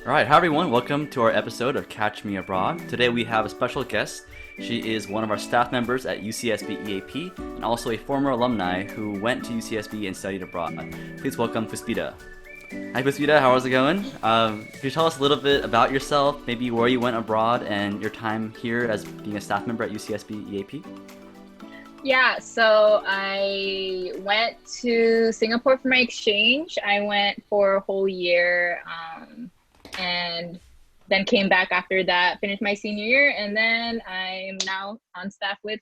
All right, hi everyone. Welcome to our episode of Catch Me Abroad. Today we have a special guest. She is one of our staff members at UCSB EAP and also a former alumni who went to UCSB and studied abroad. Please welcome Puspita. Hi Puspita, how's it going? Could you tell us a little bit about yourself, maybe where you went abroad and your time here as being a staff member at UCSB EAP? Yeah, so I went to Singapore for my exchange. I went for a whole year, and then came back after that, finished my senior year, and then I'm now on staff with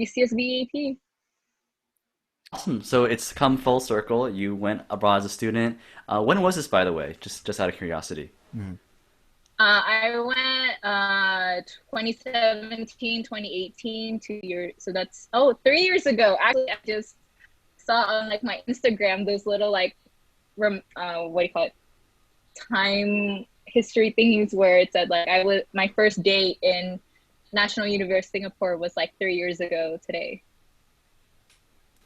UCSB EAP. Awesome. So it's come full circle. You went abroad as a student. When was this, by the way? Just out of curiosity. I went 2017, 2018, 2 years. So that's 3 years ago. Actually, I just saw on like my Instagram those little like what do you call it? Time history things where it said like my first day in National University Singapore was like 3 years ago today.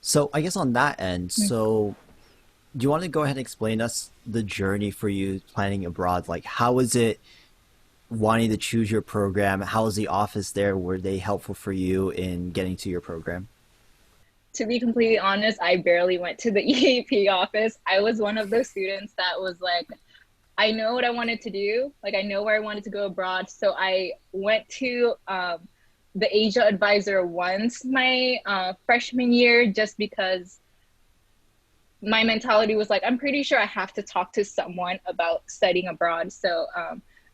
So I guess on that end, so do you want to go ahead and explain us the journey for you planning abroad? Like, how was it wanting to choose your program? How was the office there? Were they helpful for you in getting to your program? To be completely honest, I barely went to the EAP office. I was one of those students that was like, I know what I wanted to do. Like, I know where I wanted to go abroad. So I went to the Asia advisor once my freshman year, just because my mentality was like, I'm pretty sure I have to talk to someone about studying abroad. So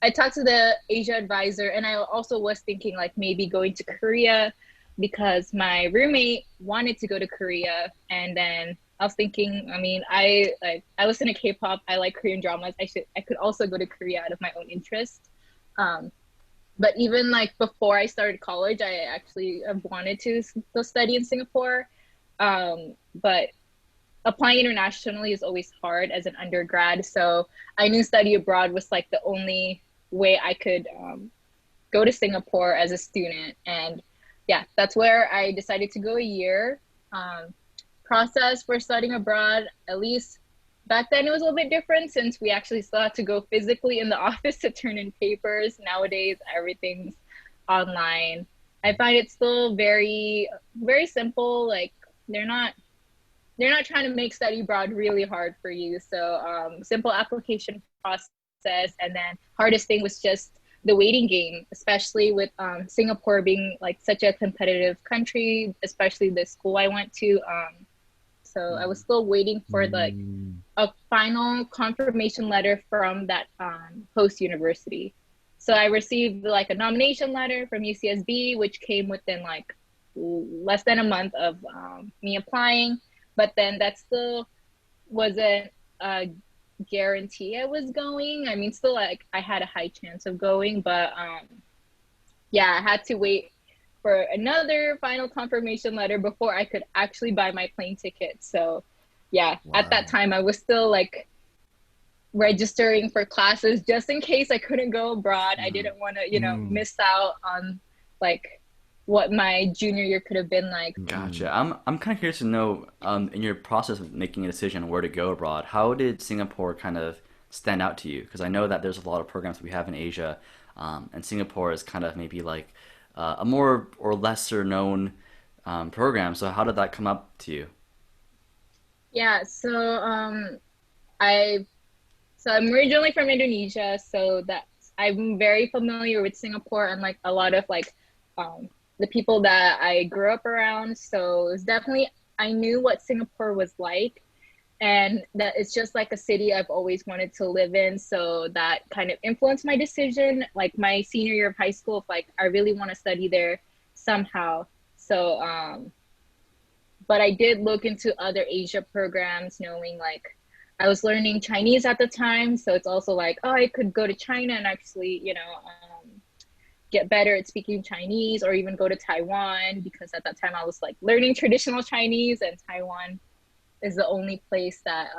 I talked to the Asia advisor, and I also was thinking like maybe going to Korea because my roommate wanted to go to Korea. And then I was thinking, I mean, I listen to K-pop, I like Korean dramas. I could also go to Korea out of my own interest. But even like before I started college, I actually wanted to go study in Singapore. But applying internationally is always hard as an undergrad. So I knew study abroad was like the only way I could go to Singapore as a student. And yeah, that's where I decided to go a year. Process for studying abroad, at least back then it was a little bit different since we actually still had to go physically in the office to turn in papers. Nowadays, everything's online. I find it still very, very simple. Like they're not trying to make study abroad really hard for you. So simple application process, and then hardest thing was just the waiting game, especially with Singapore being like such a competitive country, especially the school I went to. So I was still waiting for like a final confirmation letter from that host university. So I received like a nomination letter from UCSB, which came within like less than a month of me applying. But then that still wasn't a guarantee I was going. I mean, still like I had a high chance of going, but yeah, I had to wait for another final confirmation letter before I could actually buy my plane ticket. So yeah, at that Wow. time I was still like registering for classes just in case I couldn't go abroad. I didn't want to, Mm, miss out on like what my junior year could have been like. mm. Gotcha. I'm kind of curious to know, in your process of making a decision on where to go abroad, how did Singapore kind of stand out to you? Because I know that there's a lot of programs we have in Asia, and Singapore is kind of maybe like a more or lesser known program. So how did that come up to you? Yeah, so I so I'm originally from Indonesia, so that's I'm very familiar with Singapore and like a lot of like the people that I grew up around. So it's definitely I knew what Singapore was like, and that it's just like a city I've always wanted to live in. So that kind of influenced my decision. Like my senior year of high school, if like I really want to study there somehow. So but I did look into other Asia programs, knowing like I was learning Chinese at the time. So it's also like, oh, I could go to China and actually, get better at speaking Chinese, or even go to Taiwan, because at that time I was like learning traditional Chinese, and Taiwan is the only place that,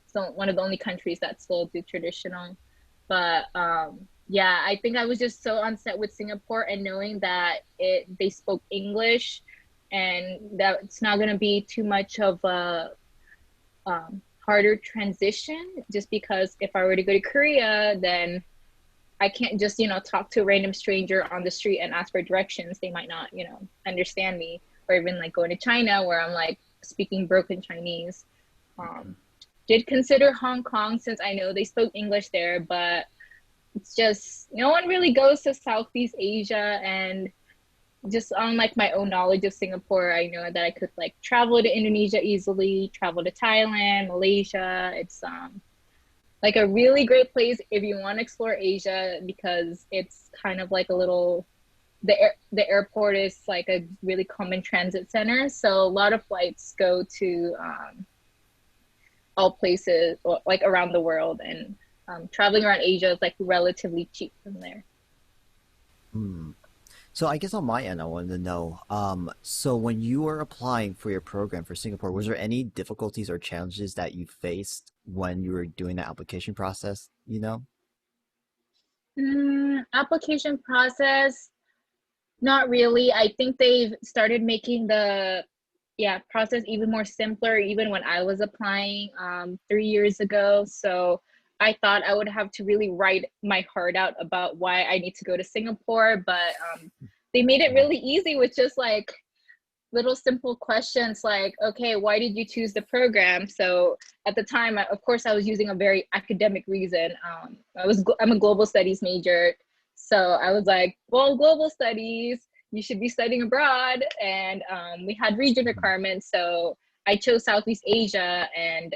so one of the only countries that still do traditional. But yeah, I think I was just so onset with Singapore and knowing that they spoke English, and that it's not going to be too much of a harder transition, just because if I were to go to Korea, then I can't just, talk to a random stranger on the street and ask for directions. They might not, understand me. Or even like going to China where I'm like speaking broken Chinese. Did consider Hong Kong since I know they spoke English there, but it's just no one really goes to Southeast Asia. And just on like my own knowledge of Singapore, I know that I could like travel to Indonesia easily, travel to Thailand, Malaysia. It's like a really great place if you want to explore Asia, because it's kind of like a little, the airport is like a really common transit center. So a lot of flights go to all places like around the world, and traveling around Asia is like relatively cheap from there. Hmm. So I guess on my end, I wanted to know, so when you were applying for your program for Singapore, was there any difficulties or challenges that you faced when you were doing the application process, you know? Application process, not really. I think they've started making the process even more simpler even when I was applying 3 years ago. So I thought I would have to really write my heart out about why I need to go to Singapore, but they made it really easy with just like little simple questions like, okay, why did you choose the program? So at the time, of course, I was using a very academic reason. I'm a global studies major. So I was like, well, global studies, you should be studying abroad. And we had region requirements. So I chose Southeast Asia, and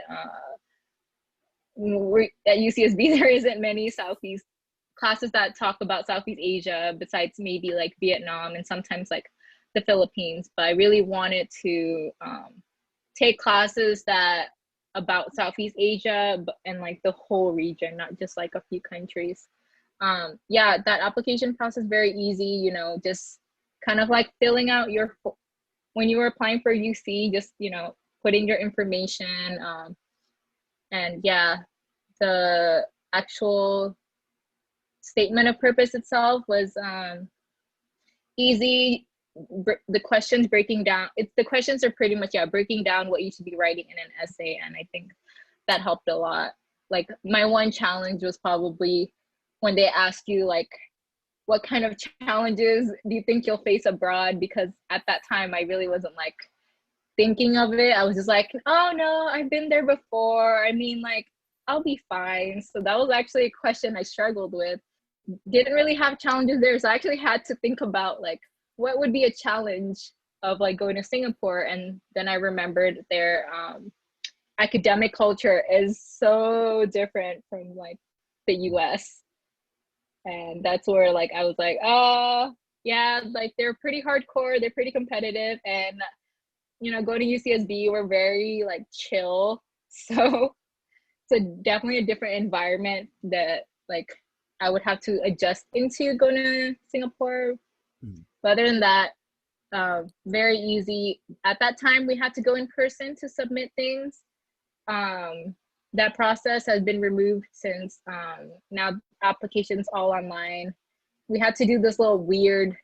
we're, at UCSB, there isn't many Southeast classes that talk about Southeast Asia besides maybe like Vietnam and sometimes like the Philippines. But I really wanted to take classes that about Southeast Asia and like the whole region, not just like a few countries. That application process very easy, just kind of like filling out when you were applying for UC, just putting your information, and the actual statement of purpose itself was easy. The questions the questions are pretty much breaking down what you should be writing in an essay, and I think that helped a lot. Like my one challenge was probably when they ask you like, what kind of challenges do you think you'll face abroad? Because at that time I really wasn't like thinking of it. I was just like, oh no, I've been there before. I mean, like, I'll be fine. So that was actually a question I struggled with. Didn't really have challenges there. So I actually had to think about like, what would be a challenge of like going to Singapore? And then I remembered their academic culture is so different from like the US. And that's where like I was like, oh yeah, like they're pretty hardcore, they're pretty competitive, and go to UCSB, we're very like chill. So it's definitely a different environment that like I would have to adjust into going to Singapore. But other than that, very easy. At that time, we had to go in person to submit things. That process has been removed since now applications all online. We had to do this little weird,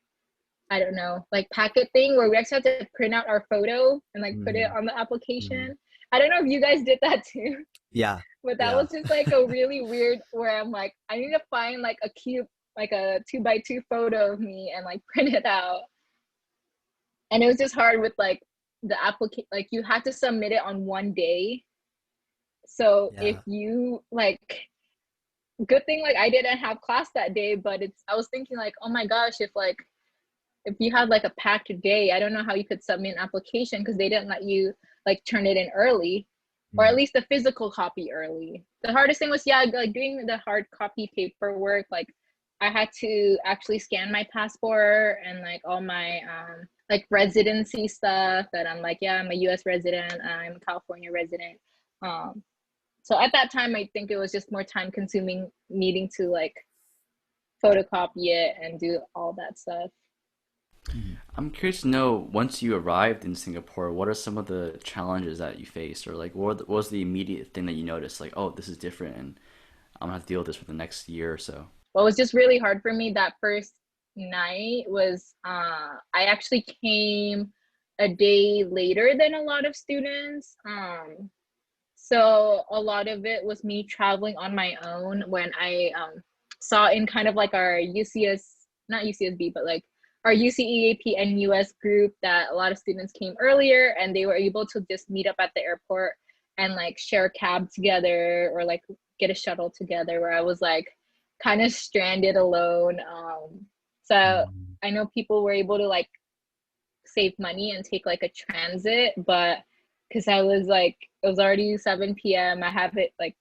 I don't know, like packet thing where we actually had to print out our photo and like put it on the application. I don't know if you guys did that too. Yeah. But that was just like a really weird, where I'm like, I need to find like a cute, like a 2x2 photo of me and like print it out. And it was just hard with like the application, like you had to submit it on one day. So if you like, good thing like I didn't have class that day, but I was thinking like, oh my gosh, if you had like a packed day, I don't know how you could submit an application because they didn't let you like turn it in early, or at least the physical copy early. The hardest thing was like doing the hard copy paperwork. Like I had to actually scan my passport and like all my like residency stuff, that I'm like, I'm a US resident, I'm a California resident. So at that time, I think it was just more time consuming needing to like photocopy it and do all that stuff. I'm curious to know, once you arrived in Singapore, what are some of the challenges that you faced, or like what was the immediate thing that you noticed, like, oh, this is different, and I'm gonna have to deal with this for the next year or so? What was just really hard for me that first night was I actually came a day later than a lot of students. So a lot of it was me traveling on my own when I saw in kind of like our not UCSB, but like our UCEAP and US group that a lot of students came earlier and they were able to just meet up at the airport and like share a cab together or like get a shuttle together, where I was like kind of stranded alone. So Mm. I know people were able to like save money and take like a transit, but because I was like, it was already 7 p.m. I have it like,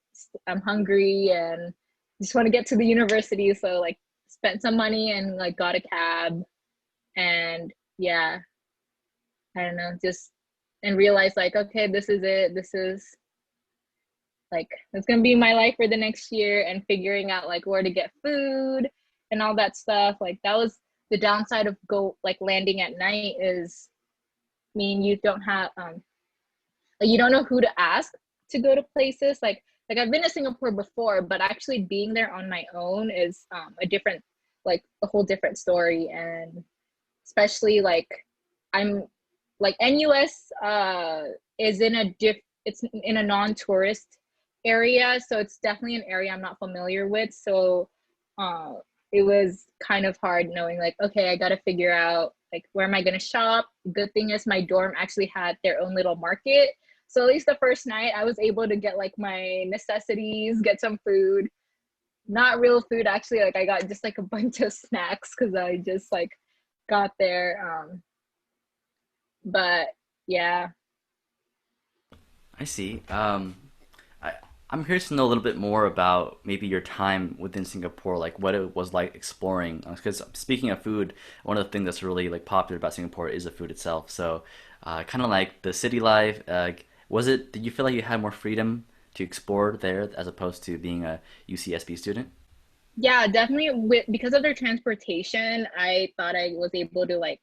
I'm hungry and just want to get to the university. So like spent some money and like got a cab and yeah, I don't know, just and realized like, okay, this is it. This is like, it's gonna be my life for the next year, and figuring out like where to get food and all that stuff. Like that was the downside of go like landing at night is mean you don't have like you don't know who to ask to go to places like I've been to Singapore before, but actually being there on my own is a different like a whole different story. And especially like I'm like NUS is in a it's in a non-tourist area, so it's definitely an area I'm not familiar with. So uh it was kind of hard knowing like, okay, I got to figure out like where am I going to shop. Good thing is my dorm actually had their own little market, so at least the first night I was able to get like my necessities, get some food, not real food actually, like I got just like a bunch of snacks because I just like got there. But yeah. I see. I, I'm curious to know a little bit more about maybe your time within Singapore, like what it was like exploring. Because speaking of food, one of the things that's really like popular about Singapore is the food itself. So, kind of like the city life. Was it? Did you feel like you had more freedom to explore there as opposed to being a UCSB student? Yeah, definitely because of their transportation, I thought I was able to like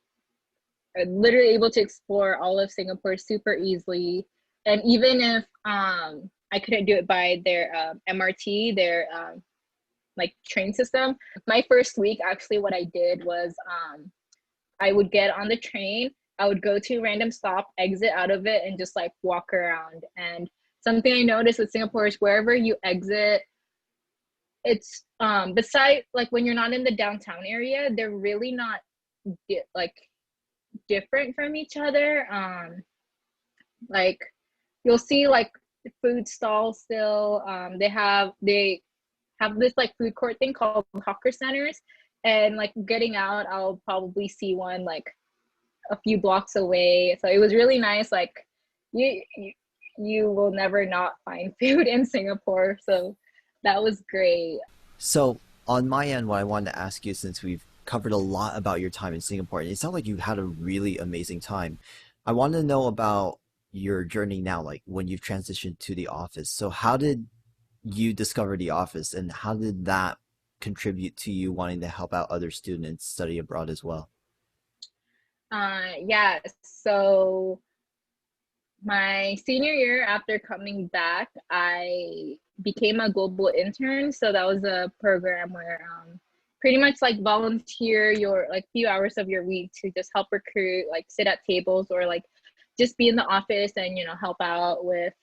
literally able to explore all of Singapore super easily. And even if I couldn't do it by their MRT, their like train system, my first week actually what I did was I would get on the train, I would go to a random stop, exit out of it, and just like walk around. And something I noticed with Singapore is wherever you exit, it's beside like when you're not in the downtown area, they're really not like different from each other. Like you'll see like food stalls still. They have this like food court thing called hawker centers, and like getting out, I'll probably see one like a few blocks away. So it was really nice. Like you you will never not find food in Singapore. So that was great. So, on my end, what I wanted to ask you, since we've covered a lot about your time in Singapore, and it sounds like you had a really amazing time, I want to know about your journey now, like when you've transitioned to the office. So, how did you discover the office, and how did that contribute to you wanting to help out other students study abroad as well? Yeah, so my senior year after coming back, I became a global intern. So that was a program where pretty much like volunteer your like few hours of your week to just help recruit, like sit at tables or like just be in the office and help out with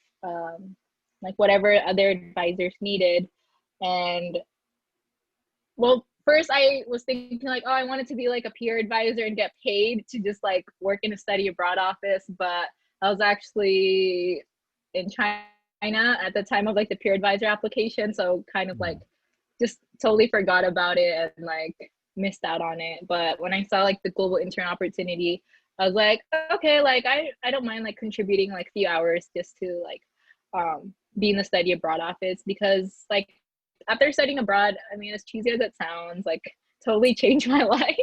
like whatever other advisors needed. And well, first I was thinking like, oh, I wanted to be like a peer advisor and get paid to just like work in a study abroad office, but I was actually in China at the time of like the peer advisor application, so kind of like Mm. just totally forgot about it and like missed out on it. But when I saw like the global intern opportunity, I was like, okay, like I don't mind like contributing like few hours just to like be in the study abroad office, because like after studying abroad, I mean, as cheesy as it sounds, like totally changed my life.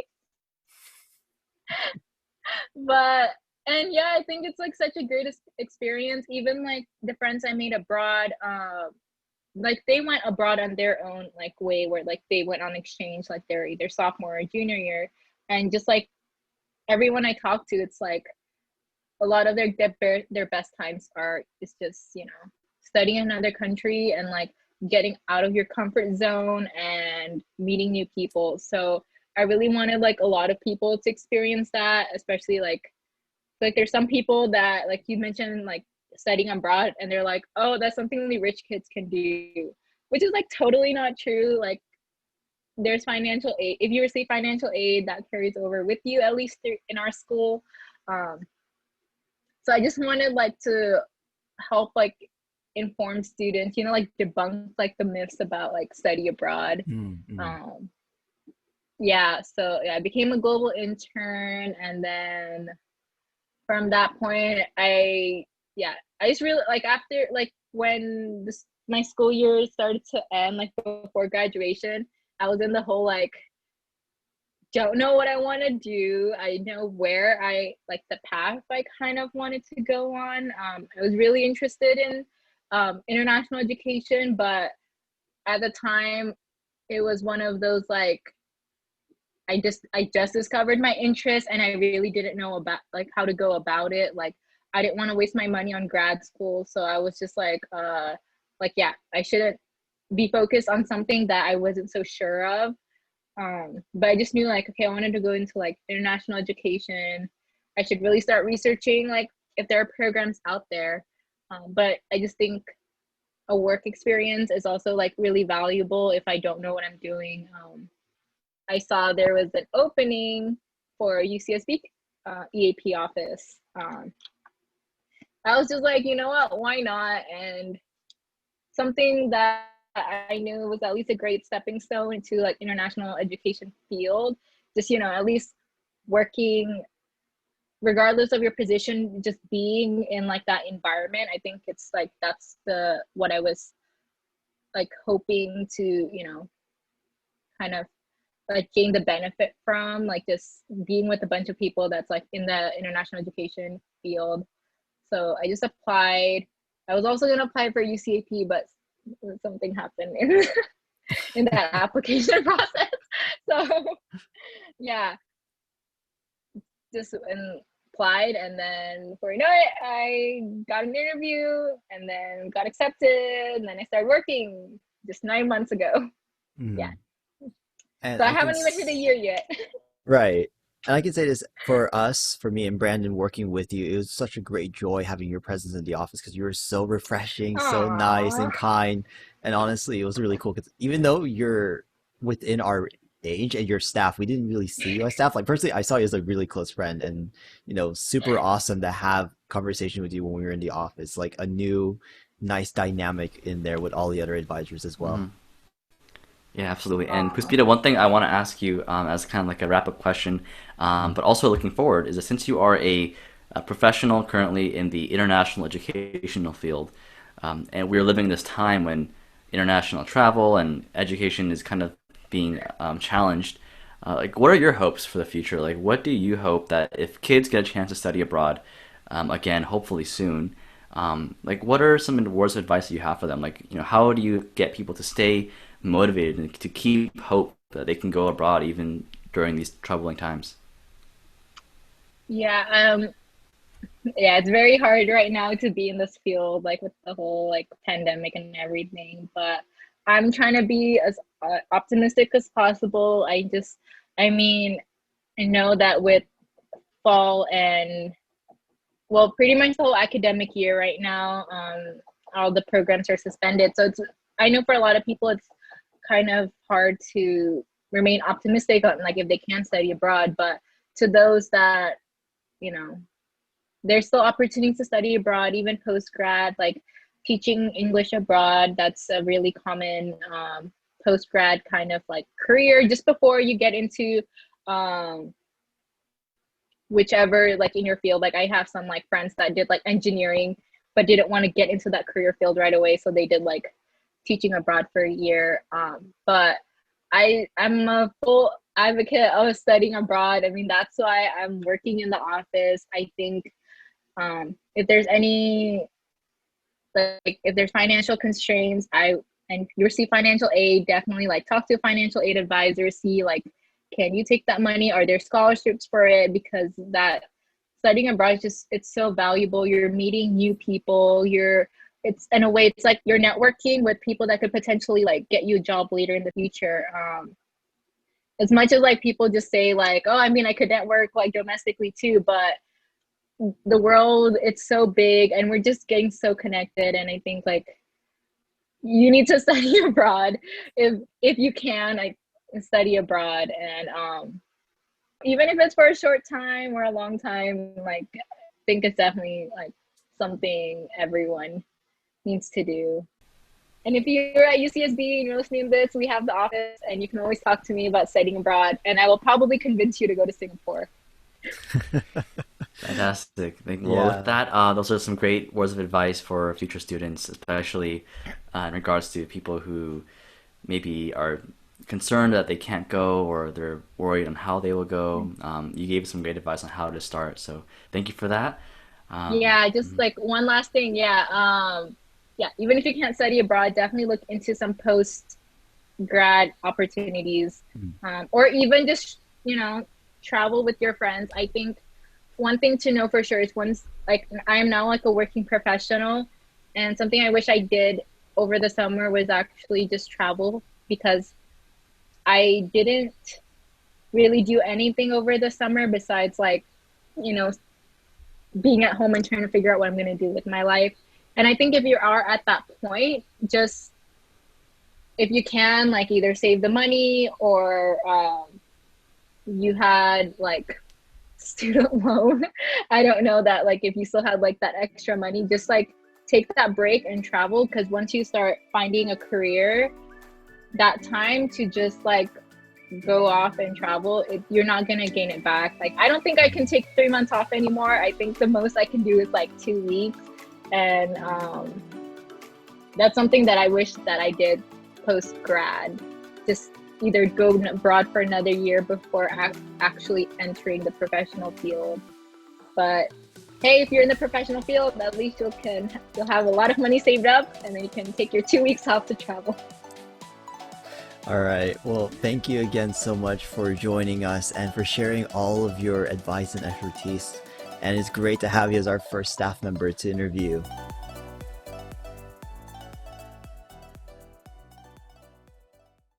But and yeah, I think it's like such a great experience. Even like the friends I made abroad, like they went abroad on their own like way, where like they went on exchange, like they're either sophomore or junior year, and just like everyone I talked to, it's like a lot of their best times are is just studying in another country and like getting out of your comfort zone and meeting new people. So I really wanted like a lot of people to experience that, especially like there's some people that like you mentioned like studying abroad, and they're like, oh, that's something only rich kids can do, which is like totally not true. Like, there's financial aid. If you receive financial aid, that carries over with you, at least in our school. um, so I just wanted like to help like inform students, you know, like debunk like the myths about like study abroad. um, yeah, so yeah, I became a global intern, and then from that point, I just really like, after like when this my school year started to end, like before graduation, I was in the whole like, don't know what I want to do. I know where I like the path I kind of wanted to go on. I was really interested in international education, but at the time, it was one of those like, I just discovered my interest, and I really didn't know about like how to go about it. Like, I didn't want to waste my money on grad school, so I was just like, yeah, I shouldn't be focused on something that I wasn't so sure of. But I just knew like, okay, I wanted to go into like international education. I should really start researching like if there are programs out there. But I just think a work experience is also like really valuable if I don't know what I'm doing. I saw there was an opening for UCSB EAP office. I was just like, you know what, why not? And something that I knew was at least a great stepping stone into like international education field. Just, you know, at least working, regardless of your position, just being in like that environment. I think it's like that's what I was like hoping to, you know, kind of like gain the benefit from, like just being with a bunch of people that's like in the international education field. So I just applied. I was also going to apply for UCAP, but something happened in that application process. So yeah, just applied, and then before you know it, I got an interview, and then got accepted, and then I started working just 9 months ago. Yeah. And So I haven't even hit a year yet. Right. And I can say this for me and Brandon working with you, it was such a great joy having your presence in the office because you were so refreshing, so nice and Aww. kind. And honestly, it was really cool because even though you're within our age and your staff, we didn't really see you as staff. Like personally, I saw you as a really close friend and, super awesome to have conversation with you when we were in the office, like a new, nice dynamic in there with all the other advisors as well. Yeah, absolutely. And Aww. Puspita, one thing I want to ask you as kind of like a wrap-up question, but also looking forward, is that since you are a professional currently in the international educational field, and we're living this time when international travel and education is kind of being challenged, like what are your hopes for the future? Like, what do you hope that if kids get a chance to study abroad, again, hopefully soon, like what are some words of advice that you have for them? Like, how do you get people to stay motivated and to keep hope that they can go abroad even during these troubling times? Yeah, yeah, it's very hard right now to be in this field, like with the whole like pandemic and everything. But I'm trying to be as optimistic as possible. I mean, I know that with fall and well, pretty much the whole academic year right now, all the programs are suspended. So I know for a lot of people, it's kind of hard to remain optimistic on like if they can study abroad. But to those that, you know, there's still opportunities to study abroad, even post grad, like teaching English abroad. That's a really common post grad kind of like career just before you get into whichever like in your field. Like I have some like friends that did like engineering but didn't want to get into that career field right away, so they did like teaching abroad for a year. But I'm a full advocate of studying abroad. I mean, that's why I'm working in the office. I think if there's any like if there's financial constraints, and you receive financial aid, definitely like talk to a financial aid advisor, see like can you take that money? Are there scholarships for it? Because that studying abroad is just, it's so valuable. You're meeting new people. It's in a way, it's like you're networking with people that could potentially like get you a job later in the future. As much as like people just say like, oh, I mean, I could network like domestically too, but the world, it's so big and we're just getting so connected. And I think like you need to study abroad if you can, like study abroad. And even if it's for a short time or a long time, like I think it's definitely like something everyone needs to do. And if you're at UCSB and you're listening to this, we have the office and you can always talk to me about studying abroad and I will probably convince you to go to Singapore. Fantastic. Well, Yeah. with that, those are some great words of advice for future students, especially in regards to people who maybe are concerned that they can't go or they're worried on how they will go. You gave some great advice on how to start, so thank you for that. Yeah, just Mhm. like one last thing. Yeah, even if you can't study abroad, definitely look into some post grad opportunities, or even just, travel with your friends. I think one thing to know for sure is once, like, I am now like a working professional, and something I wish I did over the summer was actually just travel because I didn't really do anything over the summer besides like, you know, being at home and trying to figure out what I'm going to do with my life. And I think if you are at that point, just if you can, like either save the money or you had like student loan. I don't know that like if you still had like that extra money, just like take that break and travel because once you start finding a career, that time to just like go off and travel, you're not gonna gain it back. Like I don't think I can take 3 months off anymore. I think the most I can do is like 2 weeks, and that's something that I wish that I did post grad. Just either go abroad for another year before actually entering the professional field. But hey, if you're in the professional field, at least you'll have a lot of money saved up, and then you can take your 2 weeks off to travel. All right. Well, thank you again so much for joining us and for sharing all of your advice and expertise. And it's great to have you as our first staff member to interview.